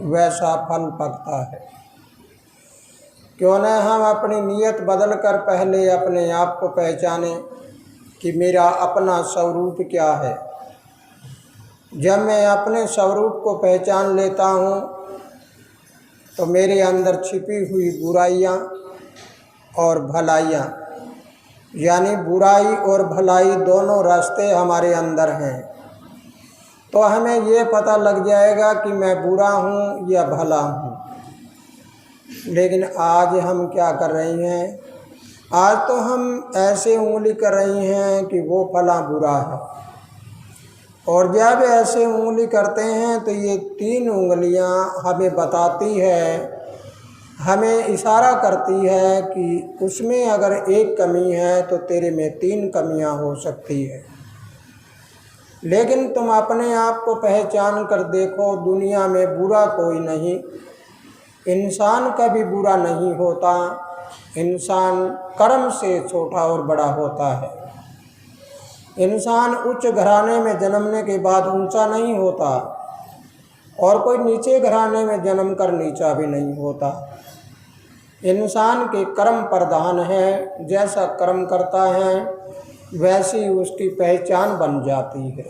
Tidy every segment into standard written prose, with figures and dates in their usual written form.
वैसा फल पकता है। क्यों न हम अपनी नीयत बदल कर पहले अपने आप को पहचानें कि मेरा अपना स्वरूप क्या है। जब मैं अपने स्वरूप को पहचान लेता हूँ तो मेरे अंदर छिपी हुई बुराइयाँ और भलाइयाँ, यानी बुराई और भलाई दोनों रास्ते हमारे अंदर हैं, तो हमें ये पता लग जाएगा कि मैं बुरा हूँ या भला हूँ। लेकिन आज हम क्या कर रहे हैं? आज तो हम ऐसे उंगली कर रहे हैं कि वो फला बुरा है, और जब ऐसे उंगली करते हैं तो ये 3 उंगलियां हमें बताती है, हमें इशारा करती है कि उसमें अगर एक कमी है तो तेरे में 3 कमियां हो सकती है। लेकिन तुम अपने आप को पहचान कर देखो, दुनिया में बुरा कोई नहीं, इंसान कभी बुरा नहीं होता। इंसान कर्म से छोटा और बड़ा होता है। इंसान उच्च घराने में जन्मने के बाद ऊंचा नहीं होता, और कोई नीचे घराने में जन्म कर नीचा भी नहीं होता। इंसान के कर्म प्रधान है, जैसा कर्म करता है वैसी उसकी पहचान बन जाती है।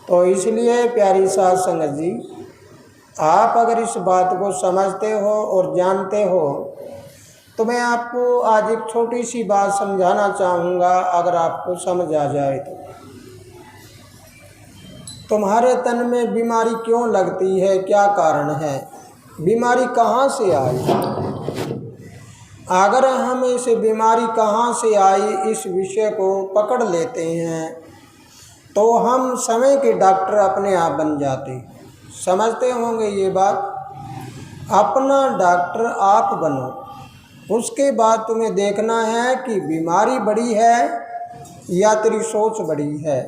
तो इसलिए प्यारी साध संगत जी, आप अगर इस बात को समझते हो और जानते हो तो मैं आपको आज एक छोटी सी बात समझाना चाहूँगा। अगर आपको समझ आ जाए तो तुम्हारे तन में बीमारी क्यों लगती है, क्या कारण है, बीमारी कहाँ से आई? अगर हम इस बीमारी कहाँ से आई इस विषय को पकड़ लेते हैं तो हम समय के डॉक्टर अपने आप बन जाते हैं। समझते होंगे ये बात। अपना डॉक्टर आप बनो, उसके बाद तुम्हें देखना है कि बीमारी बड़ी है या तेरी सोच बड़ी है।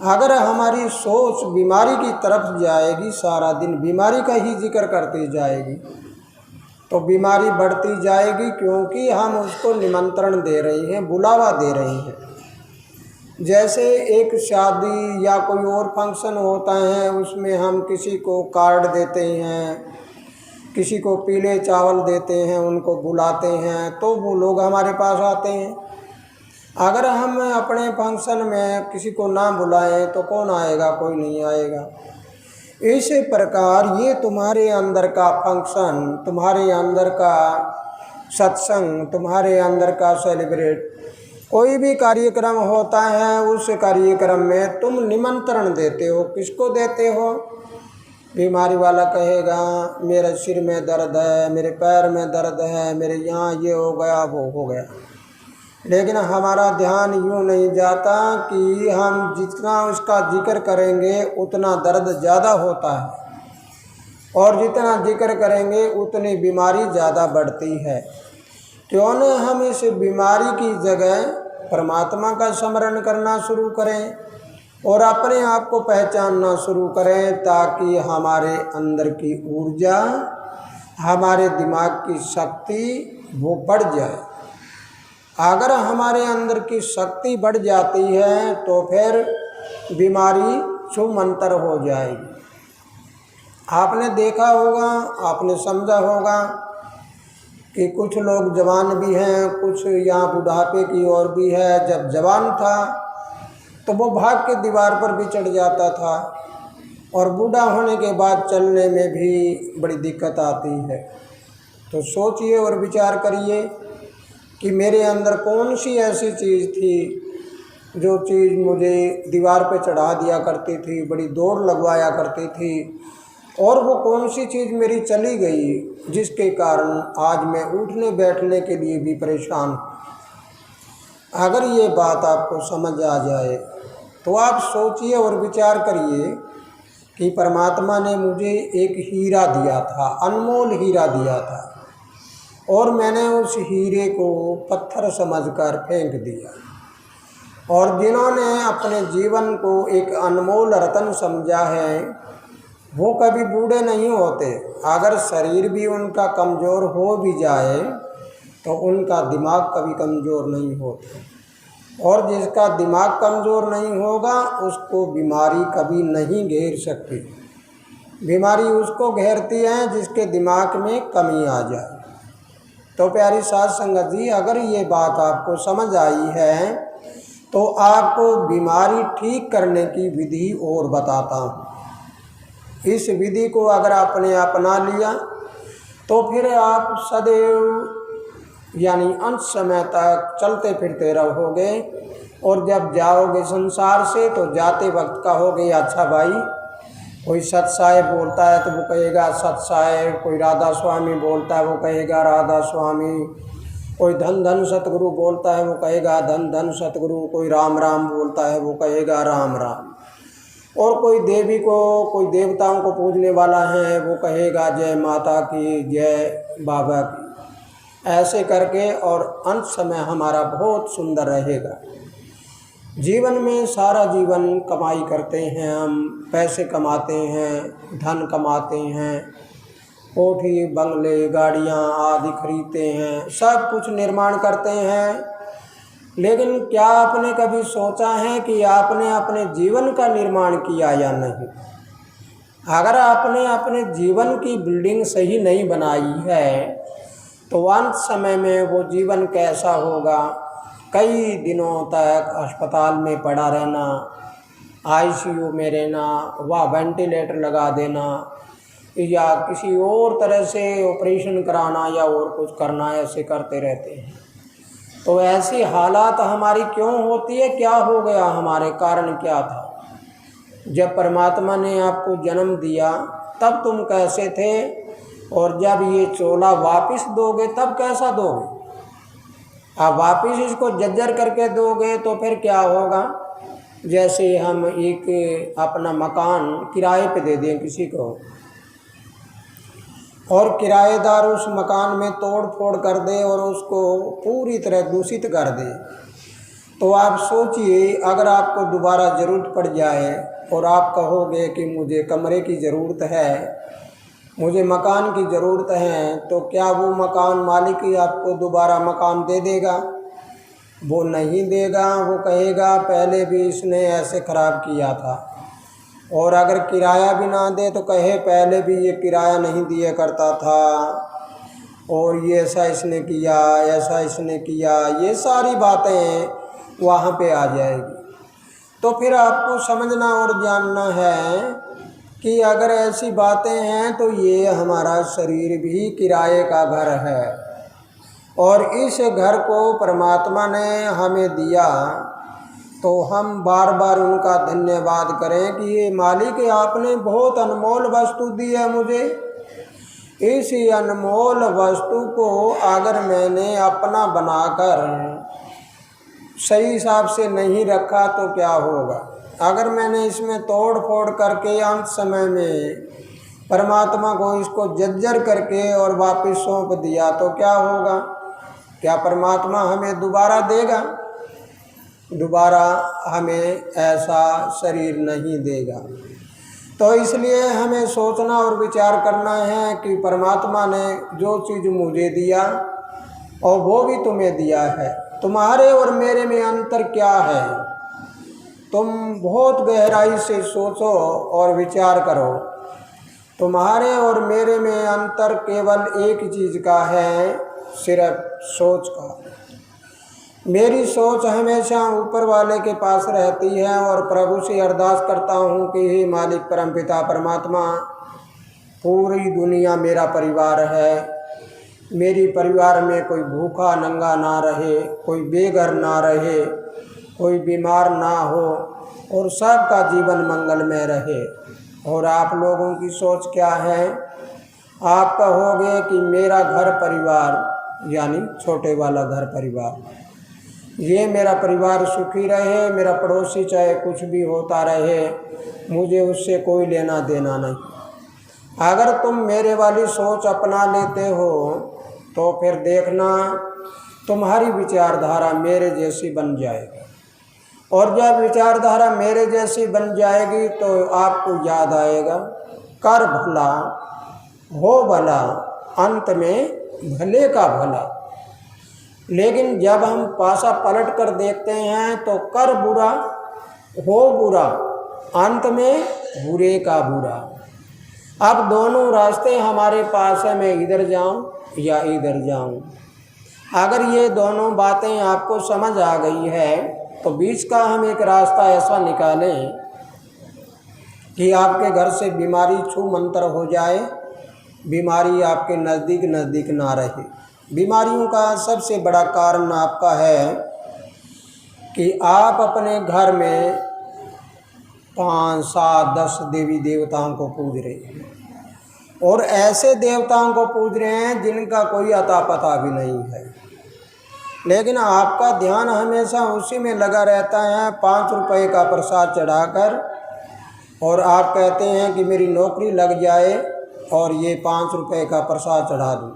अगर हमारी सोच बीमारी की तरफ जाएगी, सारा दिन बीमारी का ही जिक्र करती जाएगी, तो बीमारी बढ़ती जाएगी, क्योंकि हम उसको निमंत्रण दे रहे हैं, बुलावा दे रहे हैं। जैसे एक शादी या कोई और फंक्शन होता है, उसमें हम किसी को कार्ड देते हैं, किसी को पीले चावल देते हैं, उनको बुलाते हैं, तो वो लोग हमारे पास आते हैं। अगर हम अपने फंक्शन में किसी को ना बुलाएं तो कौन आएगा? कोई नहीं आएगा। इसी प्रकार ये तुम्हारे अंदर का फंक्शन, तुम्हारे अंदर का सत्संग, तुम्हारे अंदर का सेलिब्रेट, कोई भी कार्यक्रम होता है, उस कार्यक्रम में तुम निमंत्रण देते हो। किसको देते हो? बीमारी वाला कहेगा मेरे सिर में दर्द है, मेरे पैर में दर्द है, मेरे यहाँ ये हो गया, वो हो गया। लेकिन हमारा ध्यान यूँ नहीं जाता कि हम जितना उसका जिक्र करेंगे उतना दर्द ज़्यादा होता है, और जितना जिक्र करेंगे उतनी बीमारी ज़्यादा बढ़ती है। क्यों न हम इस बीमारी की जगह परमात्मा का स्मरण करना शुरू करें और अपने आप को पहचानना शुरू करें, ताकि हमारे अंदर की ऊर्जा, हमारे दिमाग की शक्ति वो बढ़ जाए। अगर हमारे अंदर की शक्ति बढ़ जाती है तो फिर बीमारी छूमंतर हो जाएगी। आपने देखा होगा, आपने समझा होगा कि कुछ लोग जवान भी हैं, कुछ यहाँ बुढ़ापे की ओर भी है। जब जवान था तो वो भाग के दीवार पर भी चढ़ जाता था, और बूढ़ा होने के बाद चलने में भी बड़ी दिक्कत आती है। तो सोचिए और विचार करिए कि मेरे अंदर कौन सी ऐसी चीज़ थी जो चीज़ मुझे दीवार पे चढ़ा दिया करती थी, बड़ी दौड़ लगवाया करती थी, और वो कौन सी चीज़ मेरी चली गई जिसके कारण आज मैं उठने बैठने के लिए भी परेशान हूँ। अगर ये बात आपको समझ आ जाए तो आप सोचिए और विचार करिए कि परमात्मा ने मुझे एक हीरा दिया था, अनमोल हीरा दिया था, और मैंने उस हीरे को पत्थर समझकर फेंक दिया। और जिन्होंने अपने जीवन को एक अनमोल रत्न समझा है वो कभी बूढ़े नहीं होते। अगर शरीर भी उनका कमज़ोर हो भी जाए तो उनका दिमाग कभी कमज़ोर नहीं होता, और जिसका दिमाग कमज़ोर नहीं होगा उसको बीमारी कभी नहीं घेर सकती। बीमारी उसको घेरती है जिसके दिमाग में कमी आ जाए। तो प्यारी साध संगत जी, अगर ये बात आपको समझ आई है तो आपको बीमारी ठीक करने की विधि और बताता हूँ। इस विधि को अगर आपने अपना लिया तो फिर आप सदैव यानी अंत समय तक चलते फिरते रहोगे, और जब जाओगे संसार से तो जाते वक्त कहोगे अच्छा भाई, कोई सत साहेब बोलता है तो वो कहेगा सत साहेब, कोई राधा स्वामी बोलता है वो कहेगा राधा स्वामी, कोई धन धन सतगुरु बोलता है वो कहेगा धन धन सतगुरु, कोई राम राम बोलता है वो कहेगा राम राम, और कोई देवी को कोई देवताओं को पूजने वाला है वो कहेगा जय माता की, जय बाबा की। ऐसे करके और अंत समय हमारा बहुत सुंदर रहेगा। जीवन में सारा जीवन कमाई करते हैं, हम पैसे कमाते हैं, धन कमाते हैं, कोठी बंगले गाड़ियाँ आदि खरीदते हैं, सब कुछ निर्माण करते हैं, लेकिन क्या आपने कभी सोचा है कि आपने अपने जीवन का निर्माण किया या नहीं? अगर आपने अपने जीवन की बिल्डिंग सही नहीं बनाई है तो अंत समय में वो जीवन कैसा होगा? कई दिनों तक अस्पताल में पड़ा रहना, आईसीयू में रहना, व वेंटिलेटर लगा देना, या किसी और तरह से ऑपरेशन कराना या और कुछ करना, ऐसे करते रहते हैं। तो ऐसी हालात हमारी क्यों होती है? क्या हो गया हमारे? कारण क्या था? जब परमात्मा ने आपको जन्म दिया तब तुम कैसे थे, और जब ये चोला वापस दोगे तब कैसा दोगे? आप वापस इसको जर्जर करके दोगे तो फिर क्या होगा? जैसे हम एक अपना मकान किराए पे दे दें किसी को, और किराएदार उस मकान में तोड़ फोड़ कर दे और उसको पूरी तरह दूषित कर दे, तो आप सोचिए अगर आपको दोबारा ज़रूरत पड़ जाए और आप कहोगे कि मुझे कमरे की ज़रूरत है, मुझे मकान की ज़रूरत है, तो क्या वो मकान मालिक ही आपको दोबारा मकान दे देगा? वो नहीं देगा। वो कहेगा पहले भी इसने ऐसे ख़राब किया था। और अगर किराया भी ना दे तो कहे पहले भी ये किराया नहीं दिया करता था, और ये ऐसा इसने किया, ऐसा इसने किया, ये सारी बातें वहाँ पे आ जाएगी। तो फिर आपको समझना और जानना है कि अगर ऐसी बातें हैं तो ये हमारा शरीर भी किराए का घर है, और इस घर को परमात्मा ने हमें दिया, तो हम बार बार उनका धन्यवाद करें कि ये मालिक आपने बहुत अनमोल वस्तु दी है मुझे। इस अनमोल वस्तु को अगर मैंने अपना बनाकर सही हिसाब से नहीं रखा तो क्या होगा? अगर मैंने इसमें तोड़ फोड़ करके अंत समय में परमात्मा को इसको जर्जर करके और वापस सौंप दिया तो क्या होगा? क्या परमात्मा हमें दोबारा देगा? दोबारा हमें ऐसा शरीर नहीं देगा। तो इसलिए हमें सोचना और विचार करना है कि परमात्मा ने जो चीज़ मुझे दिया और वो भी तुम्हें दिया है, तुम्हारे और मेरे में अंतर क्या है? तुम बहुत गहराई से सोचो और विचार करो। तुम्हारे और मेरे में अंतर केवल एक चीज़ का है, सिर्फ सोच का। मेरी सोच हमेशा ऊपर वाले के पास रहती है और प्रभु से अरदास करता हूँ कि हे मालिक परमपिता परमात्मा, पूरी दुनिया मेरा परिवार है, मेरी परिवार में कोई भूखा नंगा ना रहे, कोई बेघर ना रहे, कोई बीमार ना हो, और सबका जीवन मंगलमय रहे। और आप लोगों की सोच क्या है? आप कहोगे कि मेरा घर परिवार यानी छोटे वाला घर परिवार, ये मेरा परिवार सुखी रहे, मेरा पड़ोसी चाहे कुछ भी होता रहे, मुझे उससे कोई लेना देना नहीं। अगर तुम मेरे वाली सोच अपना लेते हो तो फिर देखना तुम्हारी विचारधारा मेरे जैसी बन जाएगी, और जब विचारधारा मेरे जैसी बन जाएगी तो आपको याद आएगा कर भला हो भला, अंत में भले का भला। लेकिन जब हम पासा पलट कर देखते हैं तो कर बुरा हो बुरा, अंत में बुरे का बुरा। अब दोनों रास्ते हमारे पास है, मैं इधर जाऊं या इधर जाऊं। अगर ये दोनों बातें आपको समझ आ गई है तो बीच का हम एक रास्ता ऐसा निकालें कि आपके घर से बीमारी छू मंतर हो जाए, बीमारी आपके नज़दीक नज़दीक ना रहे। बीमारियों का सबसे बड़ा कारण आपका है कि आप अपने घर में 5, 7, 10 देवी देवताओं को पूज रहे हैं, और ऐसे देवताओं को पूज रहे हैं जिनका कोई अता पता भी नहीं है, लेकिन आपका ध्यान हमेशा उसी में लगा रहता है 5 रुपए का प्रसाद चढ़ाकर, और आप कहते हैं कि मेरी नौकरी लग जाए और ये 5 रुपए का प्रसाद चढ़ा दूँ।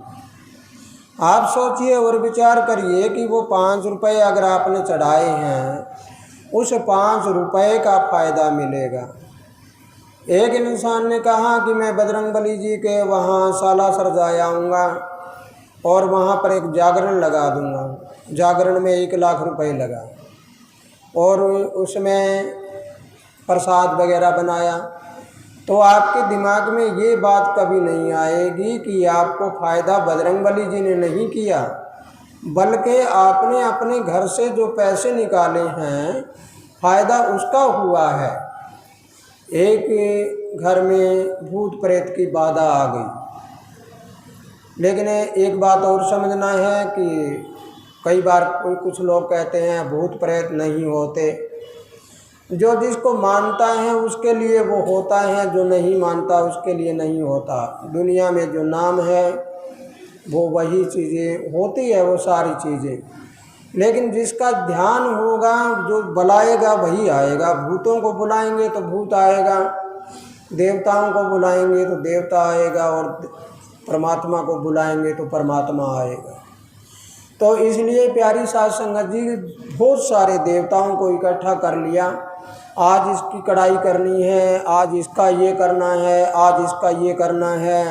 आप सोचिए और विचार करिए कि वो 5 रुपए अगर आपने चढ़ाए हैं, उस 5 रुपए का फ़ायदा मिलेगा। एक इंसान ने कहा कि मैं बजरंगबली जी के वहाँ सालासर जा आऊँगा और वहाँ पर एक जागरण लगा दूँगा। जागरण में 1 लाख रुपए लगा और उसमें प्रसाद वगैरह बनाया, तो आपके दिमाग में ये बात कभी नहीं आएगी कि आपको फ़ायदा बजरंगबली जी ने नहीं किया, बल्कि आपने अपने घर से जो पैसे निकाले हैं फ़ायदा उसका हुआ है। एक घर में भूत प्रेत की बाधा आ गई, लेकिन एक बात और समझना है कि कई बार कुछ लोग कहते हैं भूत प्रेत नहीं होते। जो जिसको मानता है उसके लिए वो होता है, जो नहीं मानता उसके लिए नहीं होता। दुनिया में जो नाम है वो वही चीज़ें होती है, वो सारी चीज़ें, लेकिन जिसका ध्यान होगा, जो बुलाएगा वही आएगा। भूतों को बुलाएंगे तो भूत आएगा, देवताओं को बुलाएंगे तो देवता आएगा, और परमात्मा को बुलाएंगे तो परमात्मा आएगा। तो इसलिए प्यारी साध संगत जी बहुत सारे देवताओं को इकट्ठा कर लिया। आज इसकी कढ़ाई करनी है, आज इसका ये करना है, आज इसका ये करना है।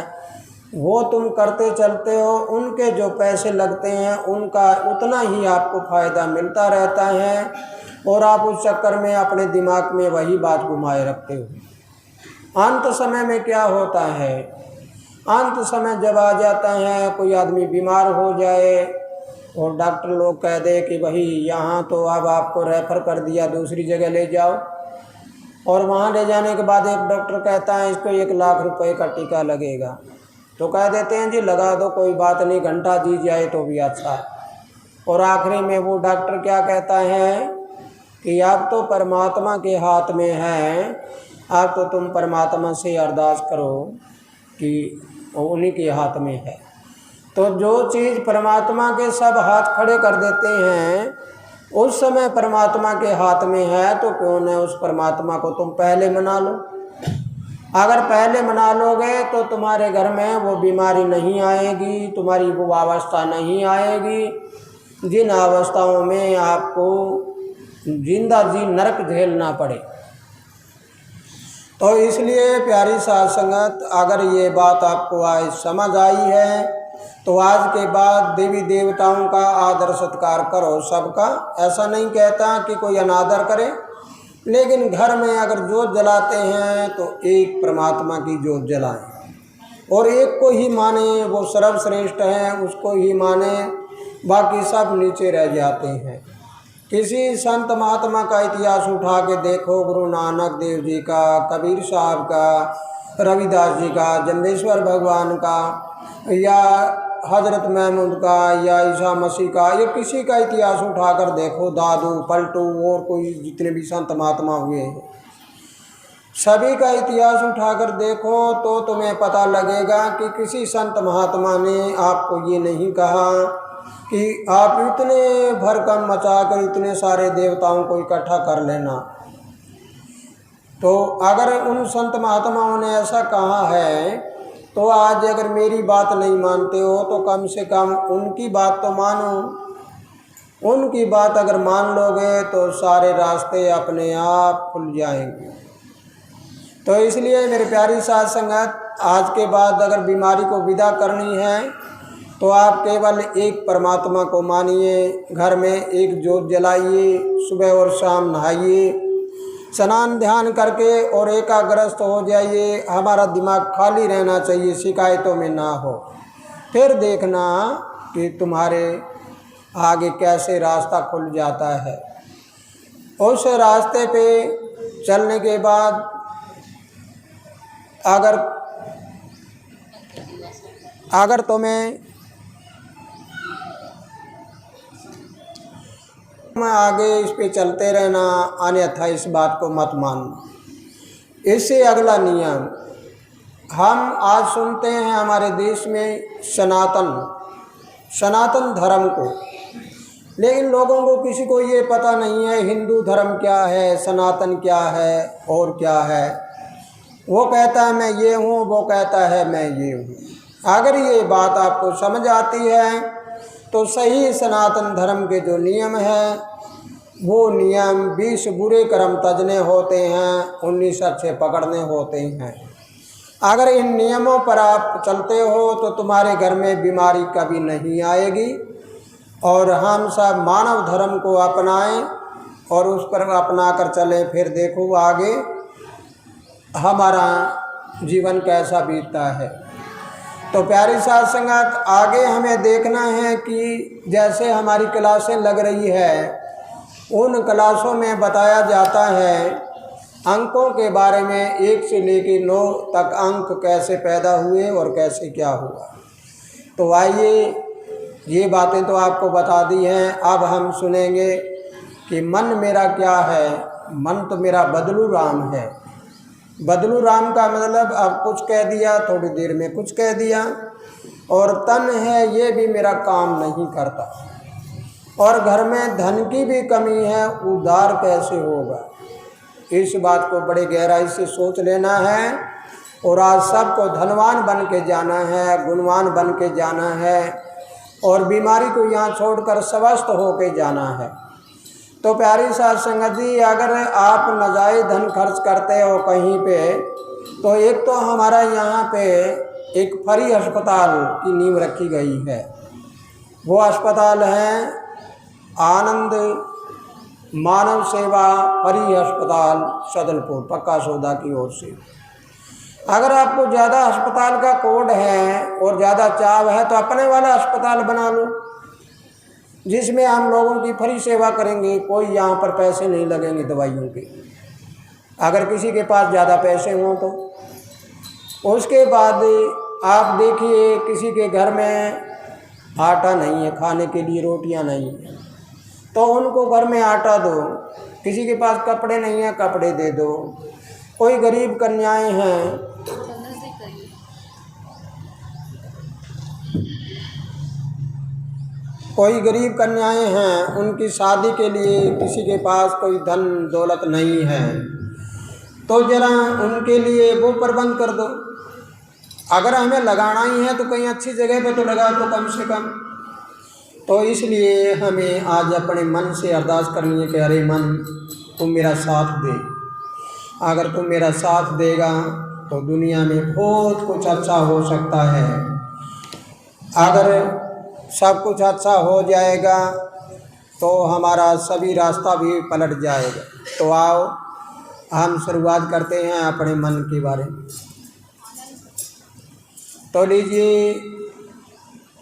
वो तुम करते चलते हो, उनके जो पैसे लगते हैं उनका उतना ही आपको फ़ायदा मिलता रहता है, और आप उस चक्कर में अपने दिमाग में वही बात घुमाए रखते हो। अंत समय में क्या होता है, अंत समय जब आ जाता है, कोई आदमी बीमार हो जाए और डॉक्टर लोग कह दे कि भाई यहाँ तो अब आपको रेफ़र कर दिया, दूसरी जगह ले जाओ, और वहाँ ले जाने के बाद एक डॉक्टर कहता है इसको 1 लाख रुपए का टीका लगेगा, तो कह देते हैं जी लगा दो, कोई बात नहीं, घंटा दी जाए तो भी अच्छा। और आखिरी में वो डॉक्टर क्या कहता है कि अब तो परमात्मा के हाथ में है, अब तो तुम परमात्मा से अरदास करो कि उन्हीं के हाथ में है। तो जो चीज़ परमात्मा के सब हाथ खड़े कर देते हैं उस समय परमात्मा के हाथ में है, तो क्यों न उस परमात्मा को तुम पहले मना लो। अगर पहले मना लोगे तो तुम्हारे घर में वो बीमारी नहीं आएगी, तुम्हारी वो अवस्था नहीं आएगी जिन अवस्थाओं में आपको जिंदा जी नरक झेलना पड़े। तो इसलिए प्यारी साध संगत, अगर ये बात आपको आज समझ आई है तो आज के बाद देवी देवताओं का आदर सत्कार करो सबका। ऐसा नहीं कहता कि कोई अनादर करे, लेकिन घर में अगर जोत जलाते हैं तो एक परमात्मा की जोत जलाएं, और एक को ही माने, वो सर्वश्रेष्ठ है, उसको ही माने, बाकी सब नीचे रह जाते हैं। किसी संत महात्मा का इतिहास उठा के देखो, गुरु नानक देव जी का, कबीर साहब का, रविदास जी का, जम्बेश्वर भगवान का, या हजरत महमूद का, या ईसा मसीह का, या किसी का इतिहास उठाकर देखो, दादू पलटू और कोई जितने भी संत महात्मा हुए हैं, सभी का इतिहास उठाकर देखो तो तुम्हें पता लगेगा कि किसी संत महात्मा ने आपको ये नहीं कहा कि आप इतने भरकम मचाकर इतने सारे देवताओं को इकट्ठा कर लेना। तो अगर उन संत महात्माओं ने ऐसा कहा है तो आज अगर मेरी बात नहीं मानते हो तो कम से कम उनकी बात तो मानो। उनकी बात अगर मान लोगे तो सारे रास्ते अपने आप खुल जाएंगे। तो इसलिए मेरे प्यारी साध संगत, आज के बाद अगर बीमारी को विदा करनी है तो आप केवल एक परमात्मा को मानिए, घर में एक जोत जलाइए, सुबह और शाम नहाइए, स्नान ध्यान करके और एकाग्रस्त हो जाइए। हमारा दिमाग खाली रहना चाहिए, शिकायतों में ना हो। फिर देखना कि तुम्हारे आगे कैसे रास्ता खुल जाता है। उस रास्ते पे चलने के बाद अगर तुम्हें आगे इस पे चलते रहना, अन्यथा इस बात को मत मानना। इससे अगला नियम, हम आज सुनते हैं हमारे देश में सनातन धर्म को, लेकिन लोगों को किसी को ये पता नहीं है हिंदू धर्म क्या है, सनातन क्या है और क्या है। वो कहता है मैं ये हूँ, वो कहता है मैं ये हूँ। अगर ये बात आपको समझ आती है तो सही सनातन धर्म के जो नियम हैं वो नियम 20 बुरे कर्म तजने होते हैं, 19 अच्छे पकड़ने होते हैं। अगर इन नियमों पर आप चलते हो तो तुम्हारे घर में बीमारी कभी नहीं आएगी। और हम सब मानव धर्म को अपनाएं और उस पर अपना कर चलें, फिर देखो आगे हमारा जीवन कैसा बीतता है। तो प्यारी साध संगत, आगे हमें देखना है कि जैसे हमारी क्लासें लग रही है, उन क्लासों में बताया जाता है अंकों के बारे में, 1 से लेकर 9 तक अंक कैसे पैदा हुए और कैसे क्या हुआ। तो आइए, ये बातें तो आपको बता दी हैं। अब हम सुनेंगे कि मन मेरा क्या है। मन तो मेरा बदलू राम है। बदलू राम का मतलब अब कुछ कह दिया, थोड़ी देर में कुछ कह दिया। और तन है ये भी मेरा काम नहीं करता। और घर में धन की भी कमी है, उधार कैसे होगा। इस बात को बड़े गहराई से सोच लेना है। और आज सबको धनवान बन के जाना है, गुणवान बन के जाना है और बीमारी को यहाँ छोड़कर स्वस्थ होके जाना है। तो प्यारी साध संगत जी, अगर आप नाजायज़ धन खर्च करते हो कहीं पे, तो एक तो हमारा यहाँ पे एक फ्री अस्पताल की नींव रखी गई है। वो अस्पताल है आनंद मानव सेवा फ्री अस्पताल सदलपुर, पक्का सौदा की ओर से। अगर आपको ज़्यादा अस्पताल का कोड है और ज़्यादा चाव है तो अपने वाला अस्पताल बना लो, जिसमें हम लोगों की फ्री सेवा करेंगे। कोई यहाँ पर पैसे नहीं लगेंगे दवाइयों के, अगर किसी के पास ज़्यादा पैसे हों तो। उसके बाद आप देखिए, किसी के घर में आटा नहीं है, खाने के लिए रोटियाँ नहीं है, तो उनको घर में आटा दो। किसी के पास कपड़े नहीं हैं, कपड़े दे दो। कोई गरीब कन्याएं हैं, उनकी शादी के लिए किसी के पास कोई धन दौलत नहीं है, तो ज़रा उनके लिए वो प्रबंध कर दो। अगर हमें लगाना ही है तो कहीं अच्छी जगह पे तो लगा दो कम से कम। तो इसलिए हमें आज अपने मन से अरदास करनी है कि अरे मन, तुम मेरा साथ दे। अगर तुम मेरा साथ देगा तो दुनिया में बहुत कुछ अच्छा हो सकता है। अगर सब कुछ अच्छा हो जाएगा तो हमारा सभी रास्ता भी पलट जाएगा। तो आओ हम शुरुआत करते हैं अपने मन के बारे में। तो लीजिए,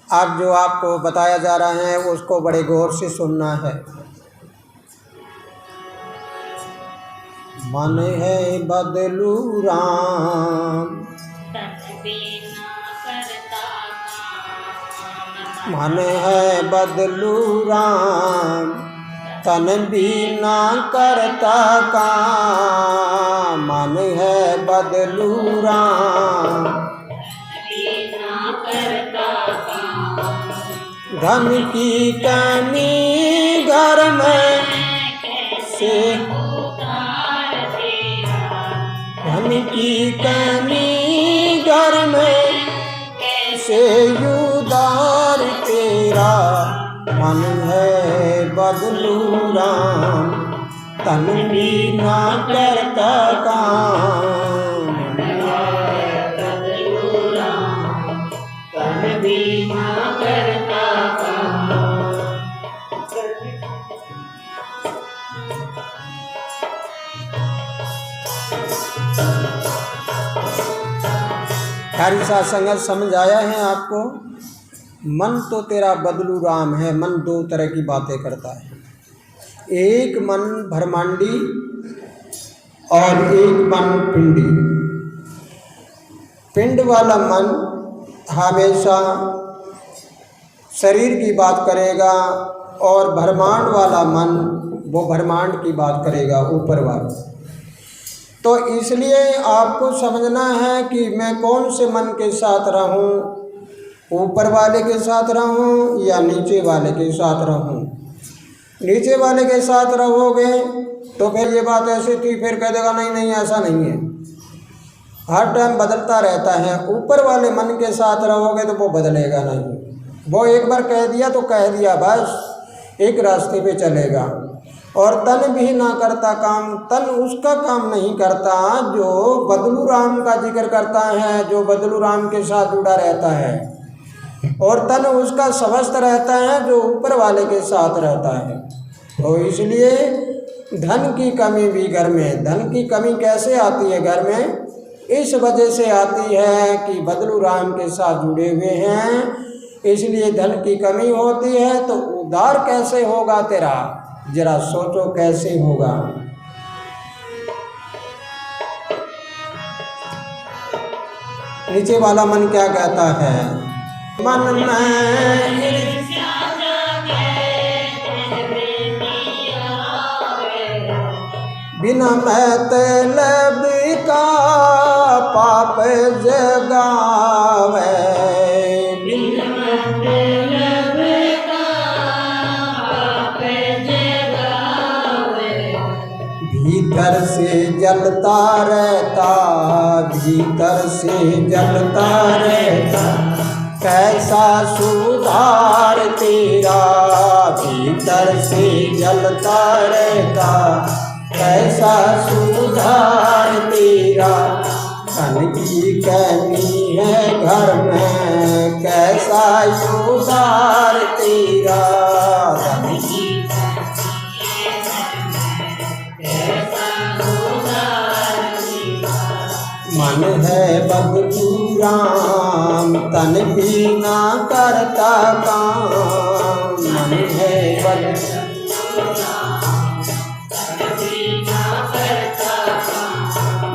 अब जो आपको बताया जा रहा है उसको बड़े गौर से सुनना है। मन है बदलू राम, मन है बदलू राम, तन भी ना करता काम। मन है बदलू राम, धन की कमी घर में से, धन की कमी घर में से उदार तेरा। मन है बदलू राम, तन भी ना करता काम। तन भी ना करता काम। प्यारी साथ संगत समझ आया है आपको? मन तो तेरा बदलू राम है। मन दो तरह की बातें करता है, एक मन ब्रह्मांडी और एक मन पिंडी। पिंड वाला मन हमेशा शरीर की बात करेगा और ब्रह्मांड वाला मन वो ब्रह्मांड की बात करेगा, ऊपर वाला। तो इसलिए आपको समझना है कि मैं कौन से मन के साथ रहूं, ऊपर वाले के साथ रहूं या नीचे वाले के साथ रहूं। नीचे वाले के साथ रहोगे तो फिर ये बात ऐसी थी, फिर कह देगा नहीं नहीं ऐसा नहीं है, हर टाइम बदलता रहता है। ऊपर वाले मन के साथ रहोगे तो वो बदलेगा नहीं, वो एक बार कह दिया तो कह दिया, बस एक रास्ते पे चलेगा। और तन भी ना करता काम, तन उसका काम नहीं करता जो बदलू राम का जिक्र करता है, जो बदलू राम के साथ जुड़ा रहता है। और तन उसका स्वस्थ रहता है जो ऊपर वाले के साथ रहता है। तो इसलिए धन की कमी भी घर में, धन की कमी कैसे आती है घर में? इस वजह से आती है कि बदलू राम के साथ जुड़े हुए हैं, इसलिए धन की कमी होती है। तो उद्धार कैसे होगा तेरा, जरा सोचो कैसे होगा। नीचे वाला मन क्या कहता है? मन में बिना मतलब का पाप जगावे, बिना मतलब का पाप जगावे। भीतर से जलता रहता, भीतर से जलता रहता, कैसा सुधार तेरा। भीतर से जलता रहता, कैसा सुधार तेरा। धन की कमी है घर में, कैसा उधार तेरा। धन की मन है बदलू राम, तन भी ना करता काम। मन है बदलू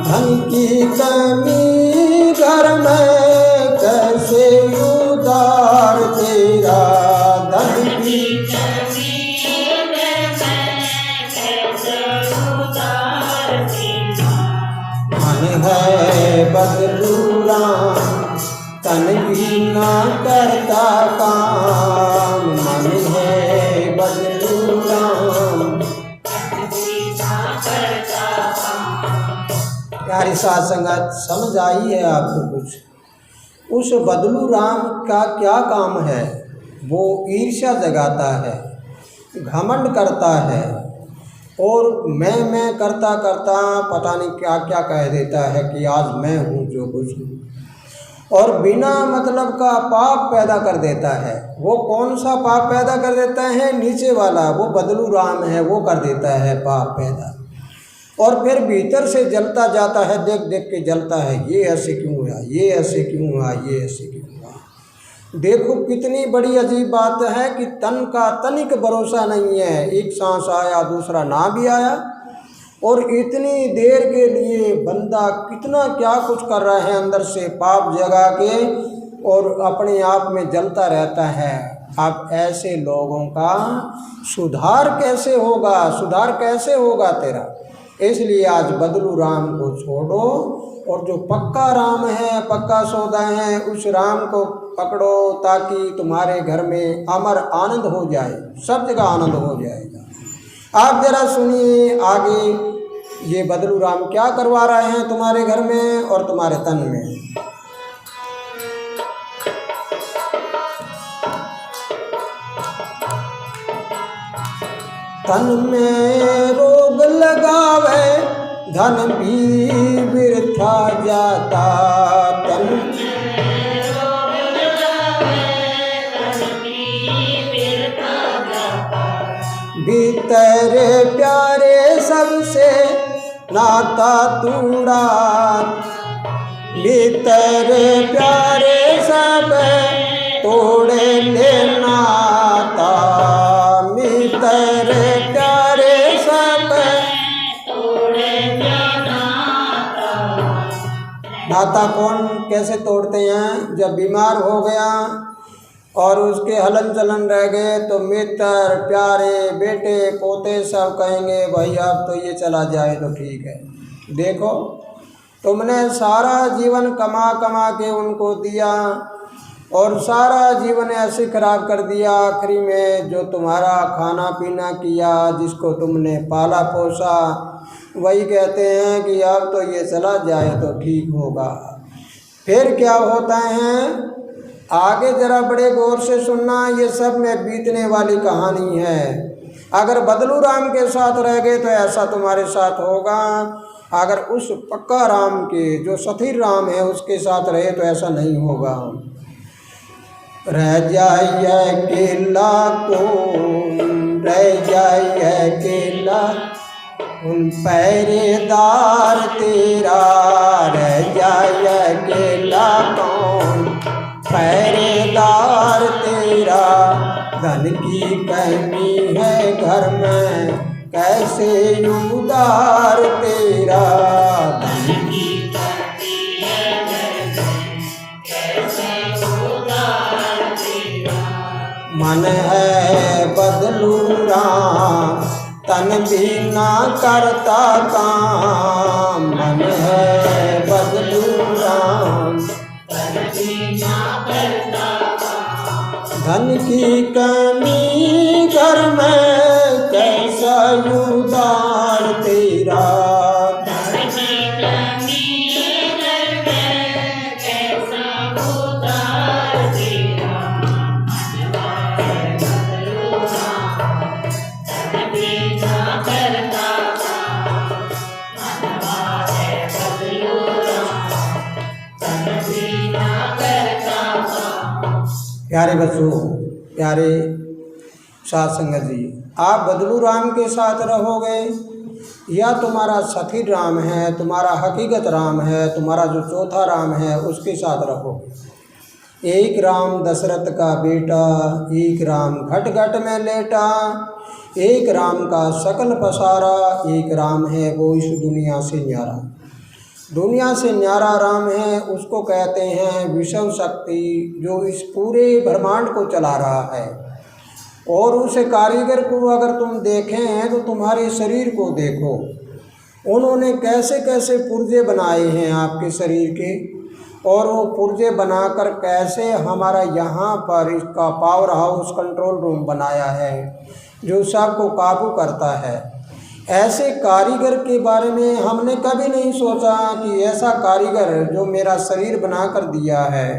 धन की कमी घर में, कैसे उधार तेरा। धन की कमी घर में, कैसे उधार तेरा। मन है बदलू राम, तन भी ना करता काम। मन है बदलू राम, प्यारी साथ संगत समझ आई है आपको कुछ? उस बदलू राम का क्या काम है? वो ईर्ष्या जगाता है, घमंड करता है और मैं करता करता पता नहीं क्या क्या कह देता है कि आज मैं हूँ जो कुछ हूँ। और बिना मतलब का पाप पैदा कर देता है। वो कौन सा पाप पैदा कर देता है? नीचे वाला, वो बदलू राम है, वो कर देता है पाप पैदा। और फिर भीतर से जलता जाता है, देख देख के जलता है, ये ऐसे क्यों हुआ, ये ऐसे क्यों हुआ, ये ऐसे क्यों हुआ। देखो कितनी बड़ी अजीब बात है कि तन का तनिक भरोसा नहीं है। एक सांस आया, दूसरा ना भी आया, और इतनी देर के लिए बंदा कितना क्या कुछ कर रहा है अंदर से पाप जगा के, और अपने आप में जलता रहता है। अब ऐसे लोगों का सुधार कैसे होगा? सुधार कैसे होगा तेरा? इसलिए आज बदलू राम को छोड़ो और जो पक्का राम है, पक्का सौदा है, उस राम को पकड़ो ताकि तुम्हारे घर में अमर आनंद हो जाए, सब जगह आनंद हो जाएगा। आप जरा सुनिए आगे ये बदलू राम क्या करवा रहे हैं तुम्हारे घर में और तुम्हारे तन में। तन में रोग लगावे, धन भी वृथा जाता। तन में रोग लगावे, धन भी वृथा जाता। भीतर प्यारे सबसे नाता तूड़ा, भीतर प्यारे सब तोड़े लेना था, भीतर प्यारे सब तोड़े लेना था। नाता कौन कैसे तोड़ते हैं? जब बीमार हो गया और उसके हलन चलन रह गए तो मित्र प्यारे बेटे पोते सब कहेंगे भाई अब तो ये चला जाए तो ठीक है। देखो तुमने सारा जीवन कमा कमा के उनको दिया और सारा जीवन ऐसे खराब कर दिया, आखिरी में जो तुम्हारा खाना पीना किया, जिसको तुमने पाला पोसा, वही कहते हैं कि अब तो ये चला जाए तो ठीक होगा। फिर क्या होता है आगे जरा बड़े गौर से सुनना, ये सब में बीतने वाली कहानी है। अगर बदलू राम के साथ रह गए तो ऐसा तुम्हारे साथ होगा, अगर उस पक्का राम के जो सथीर राम है उसके साथ रहे तो ऐसा नहीं होगा। रह जाए अकेला कौन, रह जाए अकेला उन पहरेदार तेरा, रह जाए अकेला कौन पहरेदार तेरा। धन की कमी है घर में कैसे उदार तेरा, धन की कमी है घर में कैसे उदार तेरा। मन है बदलू राम तन भी ना करता काम, मन है बदलू राम तन भी ना करता काम। धन की कमी घर में कैसा उदार तेरा, धन की कमी घर में कैसा उदार तेरा। प्यारे बच्चों, प्यारे साथ संगत जी, आप बदलू राम के साथ रहोगे या तुम्हारा सथीर राम है, तुम्हारा हकीकत राम है, तुम्हारा जो चौथा राम है उसके साथ रहोगे। एक राम दशरथ का बेटा, एक राम घट घट में लेटा, एक राम का सकल पसारा, एक राम है वो इस दुनिया से न्यारा। दुनिया से न्यारा राम है उसको कहते हैं विश्व शक्ति, जो इस पूरे ब्रह्मांड को चला रहा है। और उस कारीगर को अगर तुम देखें तो तुम्हारे शरीर को देखो, उन्होंने कैसे कैसे पुर्जे बनाए हैं आपके शरीर के, और वो पुर्जे बनाकर कैसे हमारा यहाँ पर इसका पावर हाउस कंट्रोल रूम बनाया है जो सबको काबू करता है। ऐसे कारीगर के बारे में हमने कभी नहीं सोचा कि ऐसा कारीगर जो मेरा शरीर बना कर दिया है,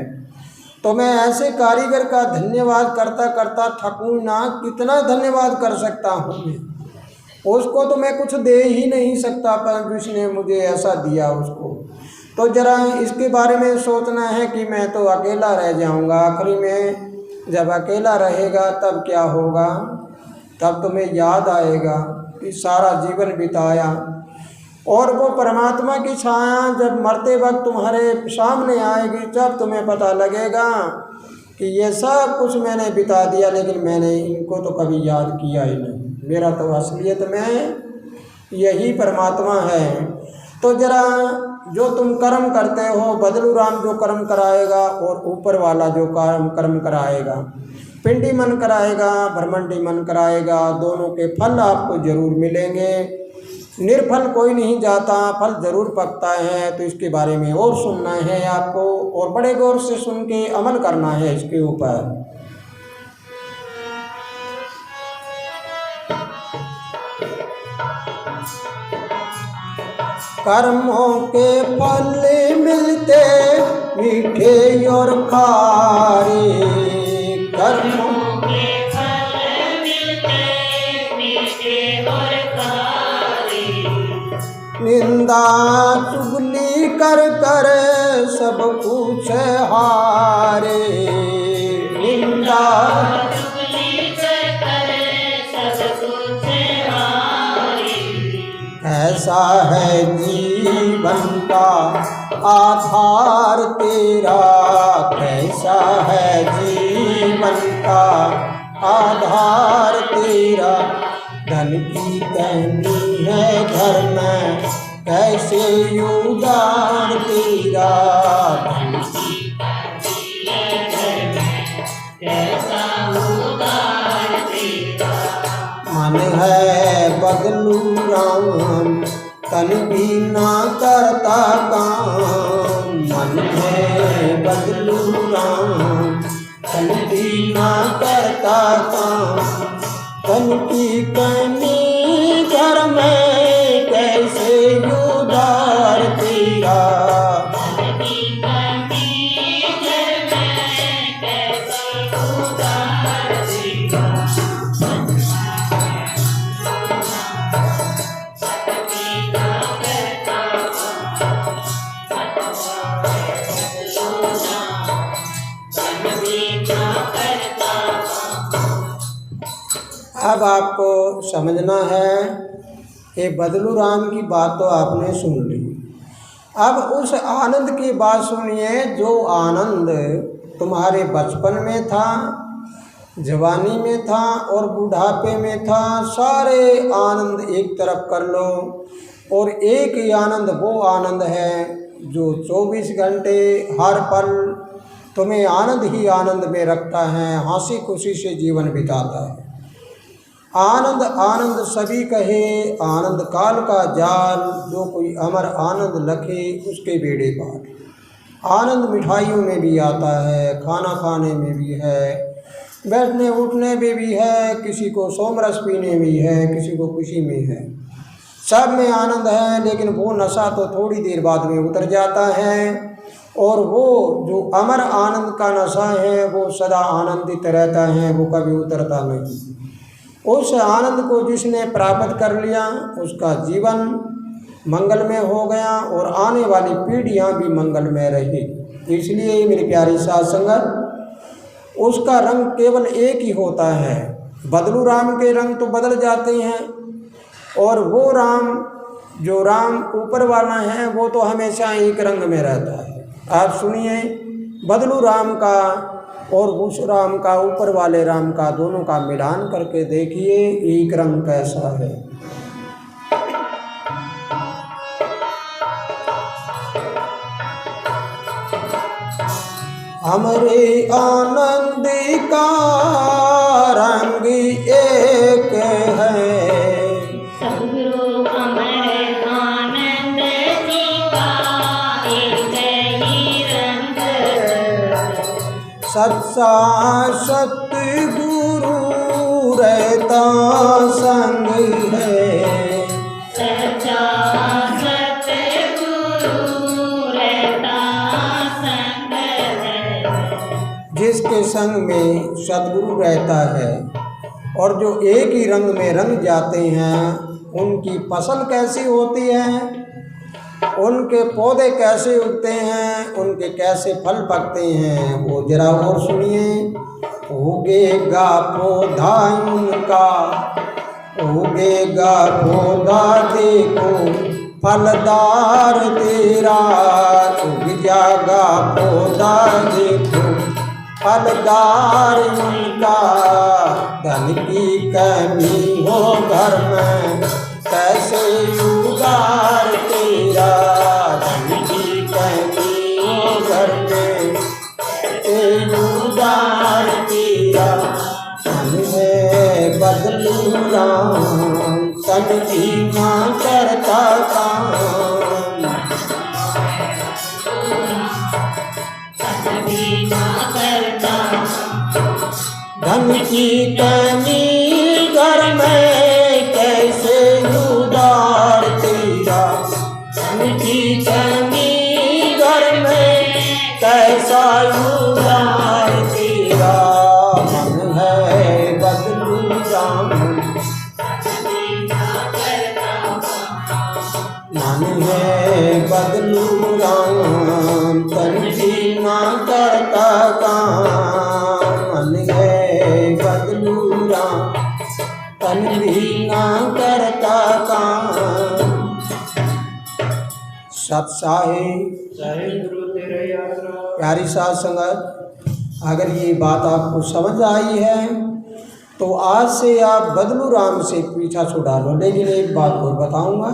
तो मैं ऐसे कारीगर का धन्यवाद करता करता थकूँ ना, कितना धन्यवाद कर सकता हूँ मैं उसको, तो मैं कुछ दे ही नहीं सकता, पर जिसने मुझे ऐसा दिया उसको। तो ज़रा इसके बारे में सोचना है कि मैं तो अकेला रह जाऊँगा, आखिरी में जब अकेला रहेगा तब क्या होगा, तब तुम्हें याद आएगा कि सारा जीवन बिताया। और वो परमात्मा की छाया जब मरते वक्त तुम्हारे सामने आएगी तब तुम्हें पता लगेगा कि ये सब कुछ मैंने बिता दिया, लेकिन मैंने इनको तो कभी याद किया ही नहीं। मेरा तो असलियत में यही परमात्मा है। तो ज़रा जो तुम कर्म करते हो, बदलू राम जो कर्म कराएगा और ऊपर वाला जो कर्म कराएगा, पिंडी मन कराएगा, ब्रह्मंडी मन कराएगा, दोनों के फल आपको जरूर मिलेंगे। निर्फल कोई नहीं जाता, फल जरूर पकता है। तो इसके बारे में और सुनना है आपको, और बड़े गौर से सुन के अमल करना है इसके ऊपर। कर्मों के फल मिलते मीठे और खारे, कर्मों के फल मिलते मीठे और खारे। निंदा चुगली कर कर सब कुछ हारे, निंदा चुगली कर कर सब कुछ हारे। ऐसा है जी जीवन का आधार तेरा, कैसा है जीवन का आधार तेरा। धन की कमी है घर में, कैसे उधार तेरा। धन की कमी है घर में, कैसा उधार तेरा। मन है बदलू राम, तन भी ना करता काम। मन है बदलू राम, तन भी ना करता काम। तन की कमी घर में, कैसे उधार तेरा। तन की कमी घर में, कैसे उधार तेरा। अब आपको समझना है, ये बदलू राम की बात तो आपने सुन ली। अब उस आनंद की बात सुनिए जो आनंद तुम्हारे बचपन में था, जवानी में था और बुढ़ापे में था। सारे आनंद एक तरफ कर लो और एक ही आनंद वो आनंद है जो 24 घंटे हर पल तुम्हें आनंद ही आनंद में रखता है, हंसी खुशी से जीवन बिताता है। आनंद आनंद सभी कहे, आनंद काल का जाल, जो कोई अमर आनंद लखे उसके बेड़े पार। आनंद मिठाइयों में भी आता है, खाना खाने में भी है, बैठने उठने में भी है, किसी को सोमरस पीने में भी है, किसी को खुशी में है। सब में आनंद है, लेकिन वो नशा तो थोड़ी देर बाद में उतर जाता है और वो जो अमर आनंद का नशा है वो सदा आनंदित रहता है, वो कभी उतरता नहीं। उस आनंद को जिसने प्राप्त कर लिया उसका जीवन मंगलमय हो गया और आने वाली पीढ़ियां भी मंगलमय रही। इसलिए मेरी प्यारी साध संगत, उसका रंग केवल एक ही होता है। बदलू राम के रंग तो बदल जाते हैं और वो राम जो राम ऊपर वाला है वो तो हमेशा एक रंग में रहता है। आप सुनिए, बदलू राम का और उस राम का, ऊपर वाले राम का, दोनों का मिलान करके देखिए एक रंग कैसा है। हमरे आनंद का रंग एक है, सच्चा सतगुरु रहता संग है। सच्चा सतगुरु रहता संग है। जिसके संग में सतगुरु रहता है और जो एक ही रंग में रंग जाते हैं, उनकी फसल कैसी होती है, उनके पौधे कैसे उगते हैं, उनके कैसे फल पकते हैं, वो जरा और सुनिए। उगेगा पौधा उनका, उगेगा पौधा देखो फलदार तेरा। उग जाएगा पौधा देखो फलदार उनका। धन की कमी हो घर में, कैसे उधार तेरा। धन की कमी हो घर में, कैसे उधार तेरा। धन है बदलू राम, तन भी ना करता काम। धन की कमी घर में, कैसे उधार तेरा। धन की कमी घर में, कैसा उधार तेरा। मन है बदलू राम, मन है बदलू राम, तन भी ना करता काम। मन है बदलू राम, तन भी ना करता काम। सत्साहे चाहे गुरु तेरे यात्रा। प्यारी साध संगत, अगर ये बात आपको समझ आई है तो आज से आप बदलू राम से पीछा छुड़ा लो। लेकिन एक बात और बताऊंगा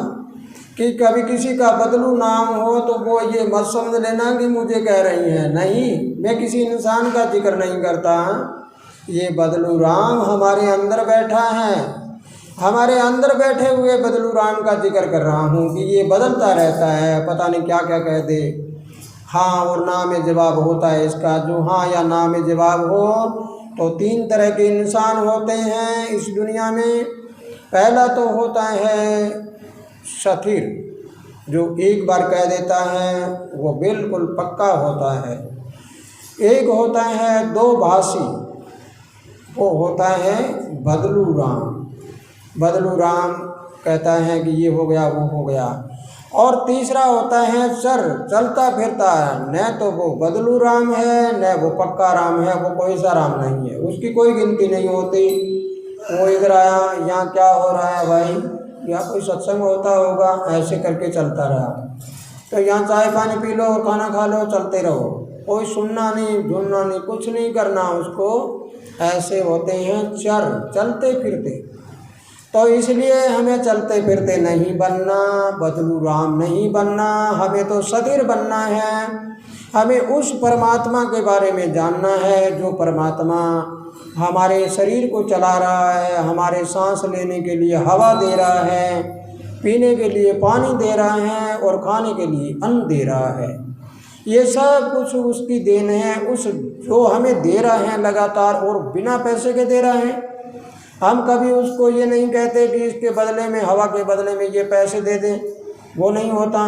कि कभी किसी का बदलू नाम हो तो वो ये मत समझ लेना कि मुझे कह रही हैं। नहीं, मैं किसी इंसान का जिक्र नहीं करता। ये बदलू राम हमारे अंदर बैठा है, हमारे अंदर बैठे हुए बदलू राम का जिक्र कर रहा हूँ कि ये बदलता रहता है, पता नहीं क्या क्या कह दे। हाँ और ना में जवाब होता है इसका। जो हाँ या ना में जवाब हो तो 3 तरह के इंसान होते हैं इस दुनिया में। पहला तो होता है सथिर, जो एक बार कह देता है वो बिल्कुल पक्का होता है। एक होता है 2 भाषी, वो होता है बदलू राम। बदलू राम कहता है कि ये हो गया वो हो गया। और तीसरा होता है चर, चलता फिरता है, न तो वो बदलू राम है न वो पक्का राम है, वो कोई सा राम नहीं है, उसकी कोई गिनती नहीं होती। वो इधर आया, यहाँ क्या हो रहा है भाई, यहाँ कोई सत्संग होता होगा, ऐसे करके चलता रहा। तो यहाँ चाय पानी पी लो और खाना खा लो, चलते रहो, कोई सुनना नहीं ढूंढना नहीं, कुछ नहीं करना उसको। ऐसे होते हैं चर, चलते फिरते। तो इसलिए हमें चलते फिरते नहीं बनना, बदलू राम नहीं बनना, हमें तो सधीर बनना है। हमें उस परमात्मा के बारे में जानना है जो परमात्मा हमारे शरीर को चला रहा है, हमारे सांस लेने के लिए हवा दे रहा है, पीने के लिए पानी दे रहा है और खाने के लिए अन्न दे रहा है। ये सब कुछ उसकी देन है, उस जो हमें दे रहा है लगातार और बिना पैसे के दे रहा है। हम कभी उसको ये नहीं कहते कि इसके बदले में, हवा के बदले में ये पैसे दे दें, वो नहीं होता।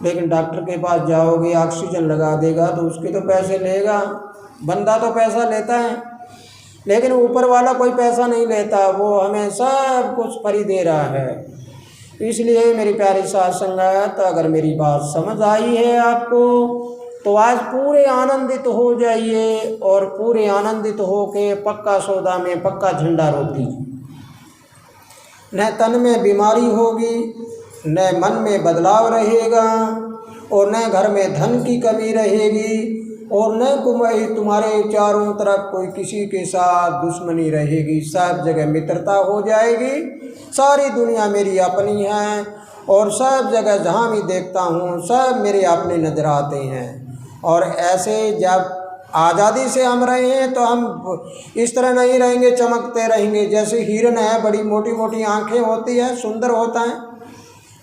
लेकिन डॉक्टर के पास जाओगे, ऑक्सीजन लगा देगा तो उसके तो पैसे लेगा, बंदा तो पैसा लेता है, लेकिन ऊपर वाला कोई पैसा नहीं लेता, वो हमें सब कुछ फ्री दे रहा है। इसलिए मेरी प्यारी साध संगत, अगर मेरी बात समझ आई है आपको तो आज पूरे आनंदित हो जाइए और पूरे आनंदित हो के पक्का सौदा में पक्का झंडा रोक दीजिए। न तन में बीमारी होगी, न मन में बदलाव रहेगा, और न घर में धन की कमी रहेगी, और न तुम्हारे चारों तरफ कोई किसी के साथ दुश्मनी रहेगी। सब जगह मित्रता हो जाएगी। सारी दुनिया मेरी अपनी है और सब जगह जहाँ भी देखता हूँ सब मेरे अपने नज़र आते हैं। और ऐसे जब आज़ादी से हम रहे हैं तो हम इस तरह नहीं रहेंगे, चमकते रहेंगे। जैसे हिरन है, बड़ी मोटी मोटी आँखें होती है, सुंदर होता है,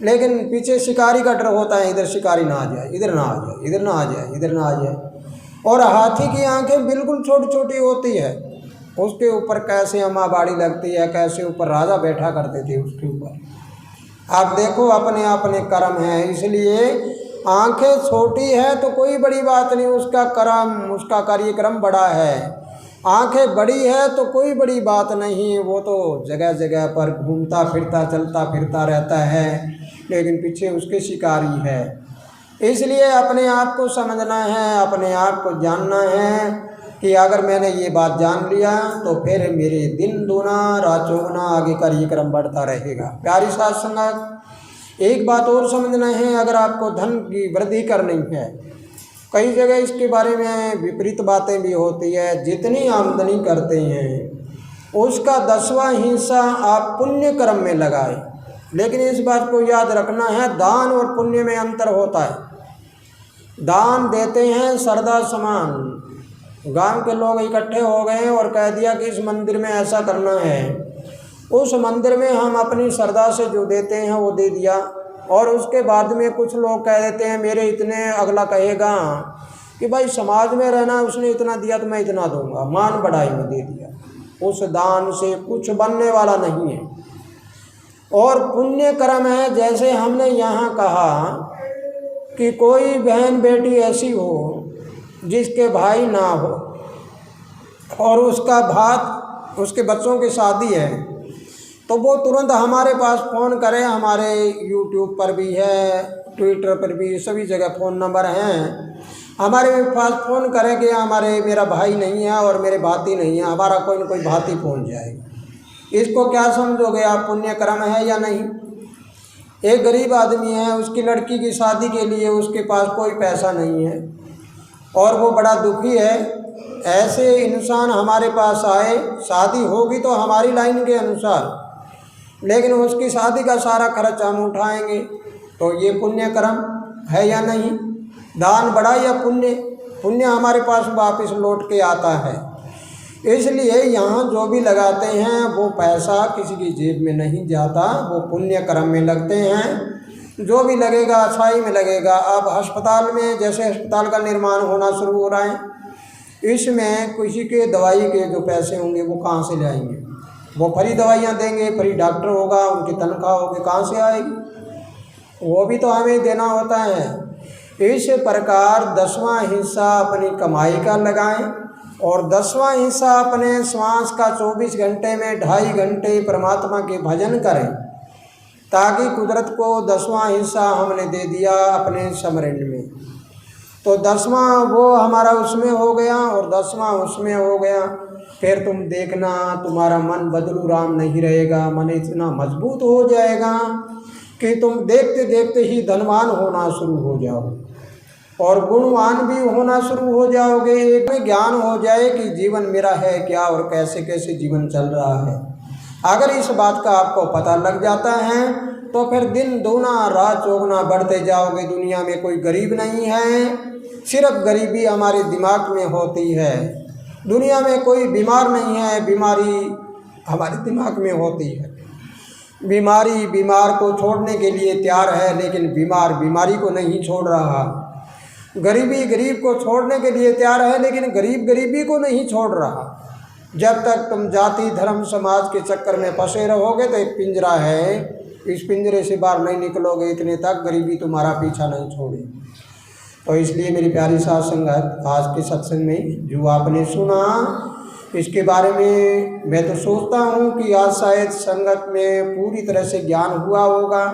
लेकिन पीछे शिकारी का डर होता है, इधर शिकारी ना आ जाए, इधर ना आ जाए, इधर ना आ जाए, इधर ना आ जाए। और हाथी की आंखें बिल्कुल छोटी छोटी होती है, उसके ऊपर कैसे अम्माबाड़ी लगती है, कैसे ऊपर राजा बैठा करते थे उसके ऊपर। आप देखो अपने अपने कर्म हैं, इसलिए आंखें छोटी है तो कोई बड़ी बात नहीं, उसका कर्म, उसका कार्यक्रम बड़ा है। आंखें बड़ी है तो कोई बड़ी बात नहीं, वो तो जगह जगह पर घूमता फिरता चलता फिरता रहता है, लेकिन पीछे उसके शिकारी है। इसलिए अपने आप को समझना है, अपने आप को जानना है कि अगर मैंने ये बात जान लिया तो फिर मेरे दिन दूना रात चौगुना आगे कार्यक्रम बढ़ता रहेगा। प्यारी साध संगत, एक बात और समझना है, अगर आपको धन की वृद्धि करनी है, कई जगह इसके बारे में विपरीत बातें भी होती है। जितनी आमदनी करते हैं उसका 10वां हिस्सा आप पुण्य कर्म में लगाएं। लेकिन इस बात को याद रखना है, दान और पुण्य में अंतर होता है। दान देते हैं श्रद्धा समान, गांव के लोग इकट्ठे हो गए और कह दिया कि इस मंदिर में ऐसा करना है, उस मंदिर में हम अपनी श्रद्धा से जो देते हैं वो दे दिया, और उसके बाद में कुछ लोग कह देते हैं मेरे इतने, अगला कहेगा कि भाई समाज में रहना, उसने इतना दिया तो मैं इतना दूंगा, मान बढ़ाई में दे दिया। उस दान से कुछ बनने वाला नहीं है। और पुण्य कर्म है, जैसे हमने यहाँ कहा कि कोई बहन बेटी ऐसी हो जिसके भाई ना हो और उसका भात, उसके बच्चों की शादी है, तो वो तुरंत हमारे पास फ़ोन करें। हमारे यूट्यूब पर भी है, ट्विटर पर भी, सभी जगह फ़ोन नंबर हैं। हमारे पास फ़ोन करें कि हमारे, मेरा भाई नहीं है और मेरे भाती नहीं है, हमारा कोई न कोई भाती पहुंच जाएगा। इसको क्या समझोगे आप, पुण्य कर्म है या नहीं? एक गरीब आदमी है, उसकी लड़की की शादी के लिए उसके पास कोई पैसा नहीं है और वो बड़ा दुखी है। ऐसे इंसान हमारे पास आए, शादी होगी तो हमारी लाइन के अनुसार, लेकिन उसकी शादी का सारा खर्च हम उठाएंगे, तो ये पुण्य कर्म है या नहीं? दान बड़ा या पुण्य? पुण्य हमारे पास वापस लौट के आता है। इसलिए यहाँ जो भी लगाते हैं वो पैसा किसी की जेब में नहीं जाता, वो पुण्य कर्म में लगते हैं। जो भी लगेगा अच्छाई में लगेगा। अब अस्पताल में, जैसे अस्पताल का निर्माण होना शुरू हो रहा है, इसमें किसी के दवाई के जो पैसे होंगे वो कहाँ से लाएंगे? वो फ्री दवाइयाँ देंगे, फ्री डॉक्टर होगा, उनकी तनख्वाह होगी, कहाँ से आएगी? वो भी तो हमें देना होता है। इस प्रकार 10वां हिस्सा अपनी कमाई का लगाएं और 10वां हिस्सा अपने श्वास का 24 घंटे में 2.5 घंटे परमात्मा के भजन करें, ताकि कुदरत को 10वां हिस्सा हमने दे दिया अपने स्मरण में। तो 10वां वो हमारा उसमें हो गया और 10वां उसमें हो गया। फिर तुम देखना तुम्हारा मन बदलू राम नहीं रहेगा। मन इतना मजबूत हो जाएगा कि तुम देखते देखते ही धनवान होना शुरू हो जाओ और गुणवान भी होना शुरू हो जाओगे। एक में ज्ञान हो जाए कि जीवन मेरा है क्या और कैसे कैसे जीवन चल रहा है। अगर इस बात का आपको पता लग जाता है तो फिर दिन दूना रात चौगुना बढ़ते जाओगे। दुनिया में कोई गरीब नहीं है, सिर्फ गरीबी हमारे दिमाग में होती है। दुनिया में कोई बीमार नहीं है, बीमारी हमारे दिमाग में होती है। बीमारी बीमार को छोड़ने के लिए तैयार है, लेकिन बीमार बीमारी को नहीं छोड़ रहा। गरीबी गरीब को छोड़ने के लिए तैयार है, लेकिन गरीब गरीबी को नहीं छोड़ रहा। जब तक तुम जाति धर्म समाज के चक्कर में फंसे रहोगे तो एक पिंजरा है, इस पिंजरे से बाहर नहीं निकलोगे इतने तक गरीबी तुम्हारा पीछा नहीं छोड़े। तो इसलिए मेरी प्यारी साथ संगत, आज के सत्संग में जो आपने सुना, इसके बारे में मैं तो सोचता हूँ कि आज शायद संगत में पूरी तरह से ज्ञान हुआ होगा,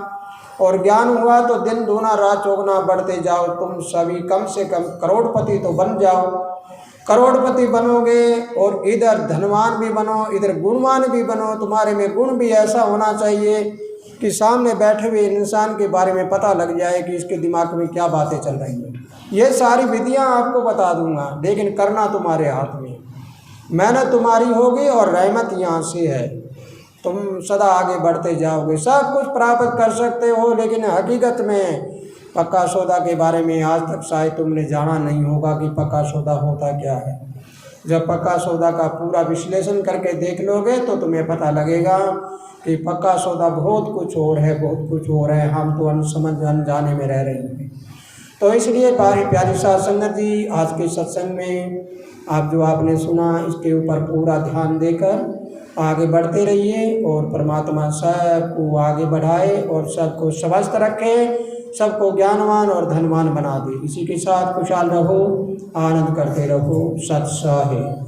और ज्ञान हुआ तो दिन दूना रात चौगुना बढ़ते जाओ। तुम सभी कम से कम करोड़पति तो बन जाओ। करोड़पति बनोगे और इधर धनवान भी बनो, इधर गुणवान भी बनो। तुम्हारे में गुण भी ऐसा होना चाहिए कि सामने बैठे हुए इंसान के बारे में पता लग जाए कि इसके दिमाग में क्या बातें चल रही हैं। ये सारी विधियाँ आपको बता दूंगा, लेकिन करना तुम्हारे हाथ में। मेहनत तुम्हारी होगी और रहमत यहाँ से है। तुम सदा आगे बढ़ते जाओगे, सब कुछ प्राप्त कर सकते हो। लेकिन हकीकत में पक्का सौदा के बारे में आज तक शायद तुमने जाना नहीं होगा कि पक्का सौदा होता क्या है। जब पक्का सौदा का पूरा विश्लेषण करके देख लोगे तो तुम्हें पता लगेगा कि पक्का सौदा बहुत कुछ और है, बहुत कुछ और है। हम तो अनसमझ अनजाने में रह रहे हैं। तो इसलिए प्यारी साथ संगत जी, आज के सत्संग में आप जो आपने सुना, इसके ऊपर पूरा ध्यान देकर आगे बढ़ते रहिए और परमात्मा सबको आगे बढ़ाए और सबको स्वस्थ रखे, सबको ज्ञानवान और धनवान बना दे। इसी के साथ खुशहाल रहो, आनंद करते रहो। सत्संग है।